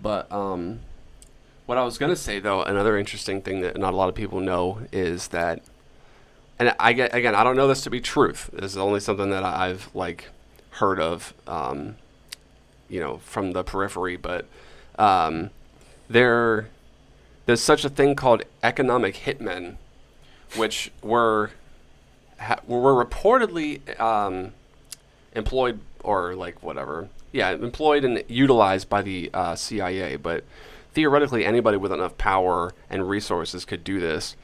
But what I was gonna say though, another interesting thing that not a lot of people know is that, and I get again, I don't know this to be truth. This is only something that I've like heard of, from the periphery. But um, there, there's such a thing called economic hitmen, which were reportedly employed or like whatever, yeah, employed and utilized by the CIA, but theoretically anybody with enough power and resources could do this.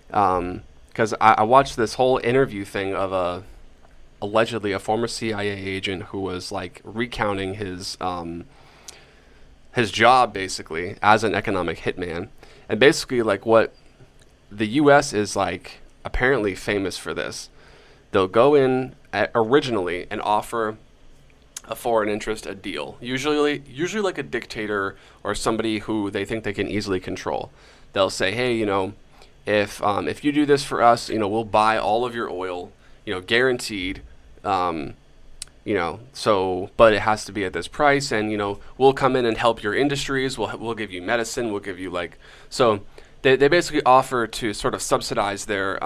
Because I watched this whole interview thing of allegedly a former CIA agent who was like recounting his job basically as an economic hitman, and basically like what the U.S. is like apparently famous for this. They'll go in originally and offer a foreign interest a deal, usually like a dictator or somebody who they think they can easily control. They'll say, hey, if you do this for us, we'll buy all of your oil, guaranteed. So, but it has to be at this price, and we'll come in and help your industries. We'll give you medicine. We'll give you so. They basically offer to sort of subsidize their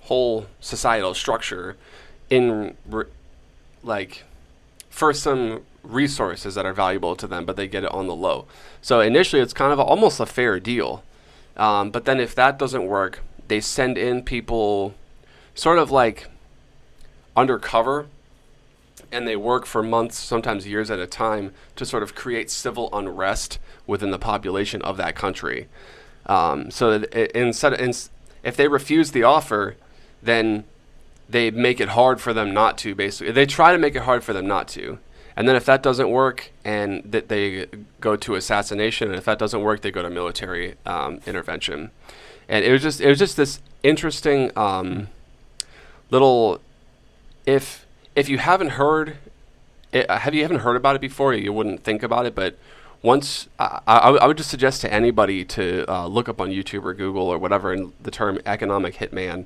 whole societal structure for some resources that are valuable to them, but they get it on the low. So initially it's kind of almost a fair deal. But then if that doesn't work, they send in people sort of like undercover, and they work for months, sometimes years at a time, to sort of create civil unrest within the population of that country. If they refuse the offer, then they make it hard for them not to. Basically, they try to make it hard for them not to, and then if that doesn't work, and that they go to assassination, and if that doesn't work, they go to military intervention. And it was just this interesting little. If you haven't heard it, you haven't heard about it before, you wouldn't think about it. But once I would just suggest to anybody to look up on YouTube or Google or whatever in the term economic hitman,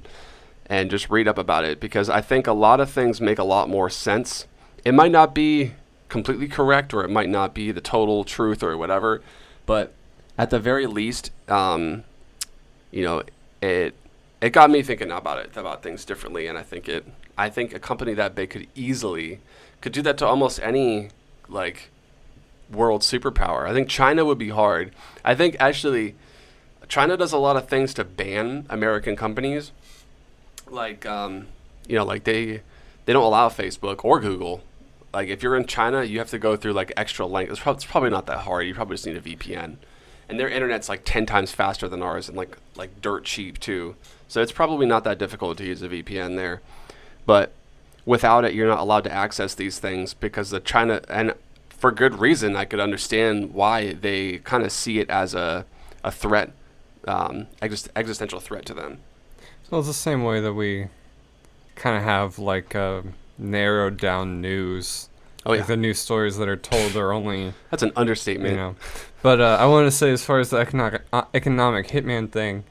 and just read up about it, because I think a lot of things make a lot more sense. It might not be completely correct, or it might not be the total truth or whatever, but at the very least, it got me thinking about things differently, and I think a company that big could do that to almost any world superpower. I think China would be hard. I think actually China does a lot of things to ban American companies. They don't allow Facebook or Google. Like if you're in China, you have to go through extra length. It's probably not that hard. You probably just need a VPN. And their internet's 10 times faster than ours, and like dirt cheap too. So it's probably not that difficult to use a VPN there. But without it, you're not allowed to access these things, because the China, and for good reason, I could understand why they kind of see it as a threat, existential threat to them. So it's the same way that we kind of have narrowed down news. Oh yeah. The news stories that are told are only... That's an understatement. But I want to say, as far as the economic hitman thing,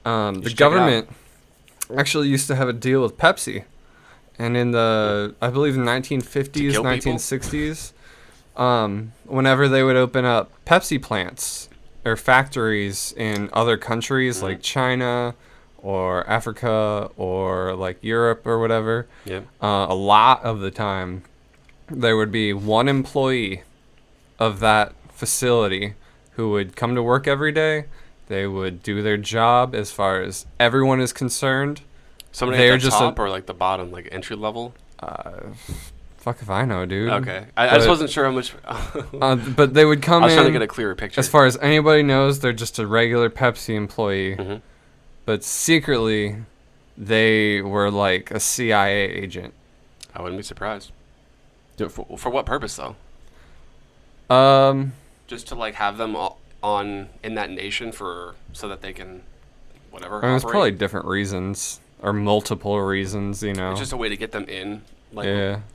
the government actually used to have a deal with Pepsi. And in I believe the 1950s, 1960s, whenever they would open up Pepsi plants or factories in other countries like China or Africa or Europe or whatever, a lot of the time there would be one employee of that facility who would come to work every day. They would do their job as far as everyone is concerned. Somebody at the top or the bottom, entry level? Fuck if I know, dude. Okay. I just wasn't sure how much... but they would come in... I was trying to get a clearer picture. As far as anybody knows, they're just a regular Pepsi employee. Mm-hmm. But secretly, they were a CIA agent. I wouldn't be surprised. For what purpose, though? Just to have them on in that nation so that they can whatever. There's probably different reasons or multiple reasons. It's just a way to get them in,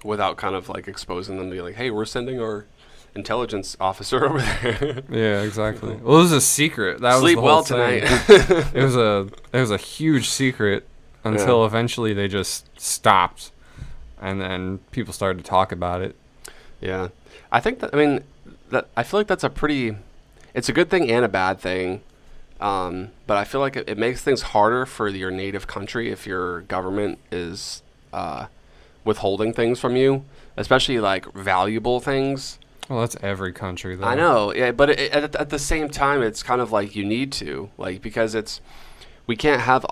without kind of exposing them to be hey, we're sending our intelligence officer over there. Yeah, exactly. Well, it was a secret. That Sleep was the whole well thing. tonight. It was a huge secret until eventually they just stopped. And then people started to talk about it. Yeah. I think that, I mean, that I feel like that's a pretty, it's a good thing and a bad thing. But I feel like it makes things harder for your native country if your government is withholding things from you, especially like valuable things. Well, that's every country, though. I know, yeah, but at the same time, it's kind of like you need to, like, because we can't have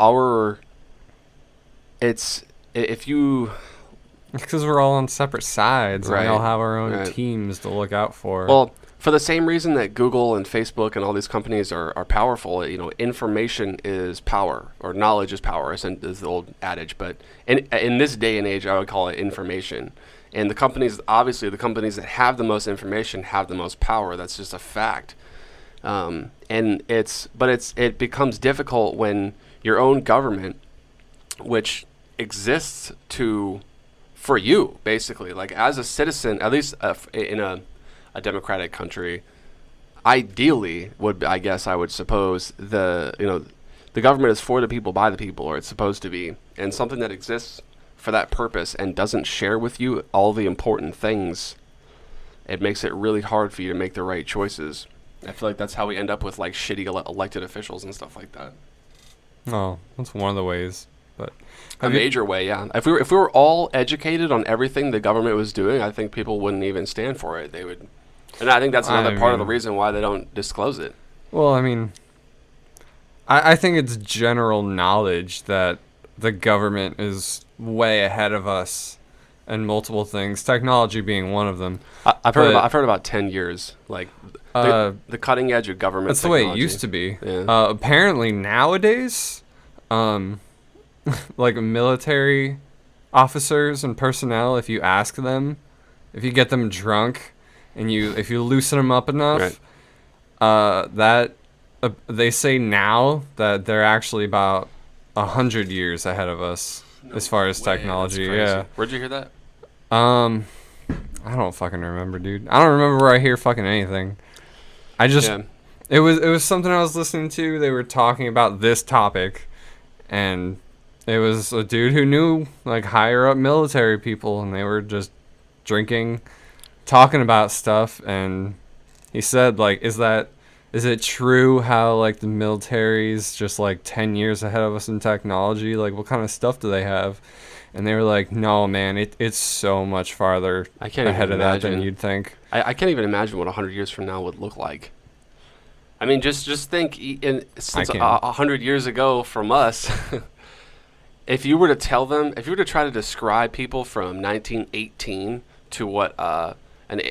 if you. Because we're all on separate sides. Right, And we all have our own right. teams to look out for. Well, for the same reason that Google and Facebook and all these companies are powerful, information is power, or knowledge is power, is the old adage. But in this day and age, I would call it information. And the companies that have the most information have the most power. That's just a fact. And it becomes difficult when your own government, which exists for you, basically, like as a citizen, at least in a democratic country, ideally I would suppose the government is for the people by the people, or it's supposed to be, and something that exists for that purpose and doesn't share with you all the important things, it makes it really hard for you to make the right choices. I feel like that's how we end up with like shitty elected officials and stuff like that. Oh, that's one of the ways. But A major way, yeah. If we were all educated on everything the government was doing, I think people wouldn't even stand for it. They would, and I think that's another part of the reason why they don't disclose it. Well, I mean, I think it's general knowledge that the government is way ahead of us in multiple things, technology being one of them. I've heard about 10 years, like the cutting edge of government. That's technology. the way it used to be. Yeah. Apparently nowadays, like military officers and personnel, if you ask them, if you get them drunk and if you loosen them up enough, right. They say now that they're actually about 100 years ahead of us as far as technology. Yeah. Where'd you hear that? I don't fucking remember, dude. I don't remember where I hear fucking anything. It was something I was listening to. They were talking about this topic, and it was a dude who knew like higher up military people, and they were just drinking, talking about stuff, and he said like, is it true how like the military's just like 10 years ahead of us in technology? Like what kind of stuff do they have? And they were like, no, man, it's so much farther ahead of that than you'd think. I can't even imagine what 100 years from now would look like. I mean, just think, since 100 years ago from us, if you were to try to describe people from 1918 to what an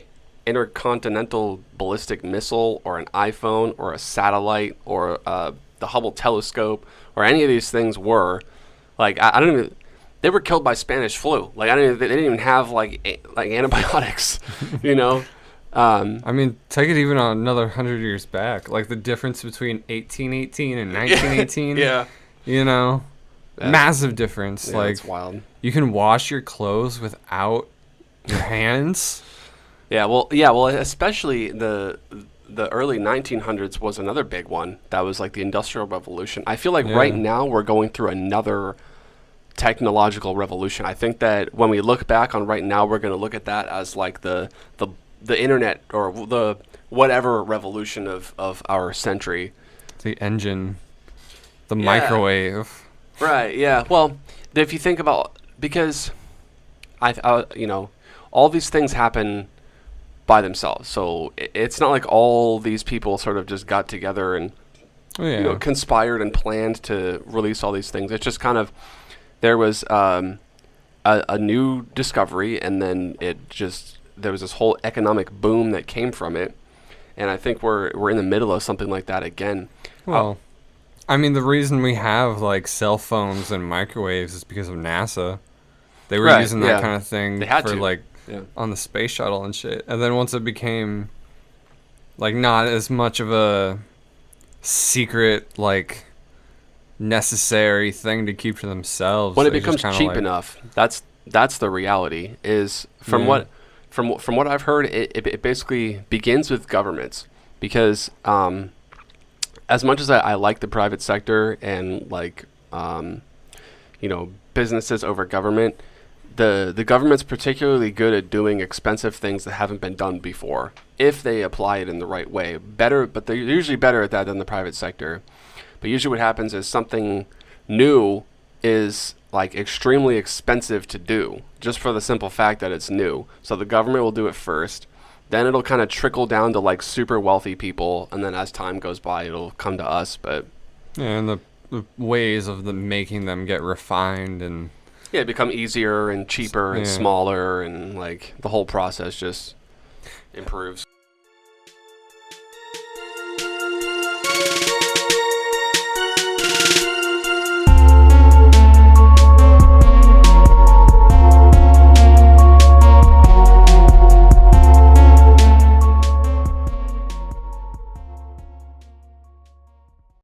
intercontinental ballistic missile or an iPhone or a satellite or the Hubble telescope or any of these things were, like, I don't even... They were killed by Spanish flu. Like they didn't even have like antibiotics, you know. I mean, take it even on another 100 years back. Like the difference between 1818 and 1918. Yeah. You know, massive difference. Yeah, like it's wild. You can wash your clothes without your hands. Yeah. Well, especially the early 1900s was another big one. That was like the Industrial Revolution. I feel like right now we're going through another technological revolution. I think that when we look back on right now, we're going to look at that as like the internet or the whatever revolution of our century. The engine, the microwave. Right. Yeah. Well, if you think about, because all these things happen by themselves. So it's not like all these people sort of just got together and conspired and planned to release all these things. It's just kind of, there was a new discovery, and then there was this whole economic boom that came from it, and I think we're in the middle of something like that again. Well, I mean, the reason we have like cell phones and microwaves is because of NASA. They were using that kind of thing on the space shuttle and shit. And then once it became like not as much of a secret like necessary thing to keep to themselves, when it becomes cheap enough, that's the reality. Is from what I've heard, it basically begins with governments, because as much as I like the private sector and like businesses over government, the government's particularly good at doing expensive things that haven't been done before if they apply it in the right way. Better, but they're usually better at that than the private sector. But usually what happens is something new is like extremely expensive to do just for the simple fact that it's new. So the government will do it first. Then it'll kind of trickle down to like super wealthy people, and then as time goes by, it'll come to us. But yeah, and the ways of making them get refined and yeah, become easier and cheaper and smaller, and like the whole process just improves.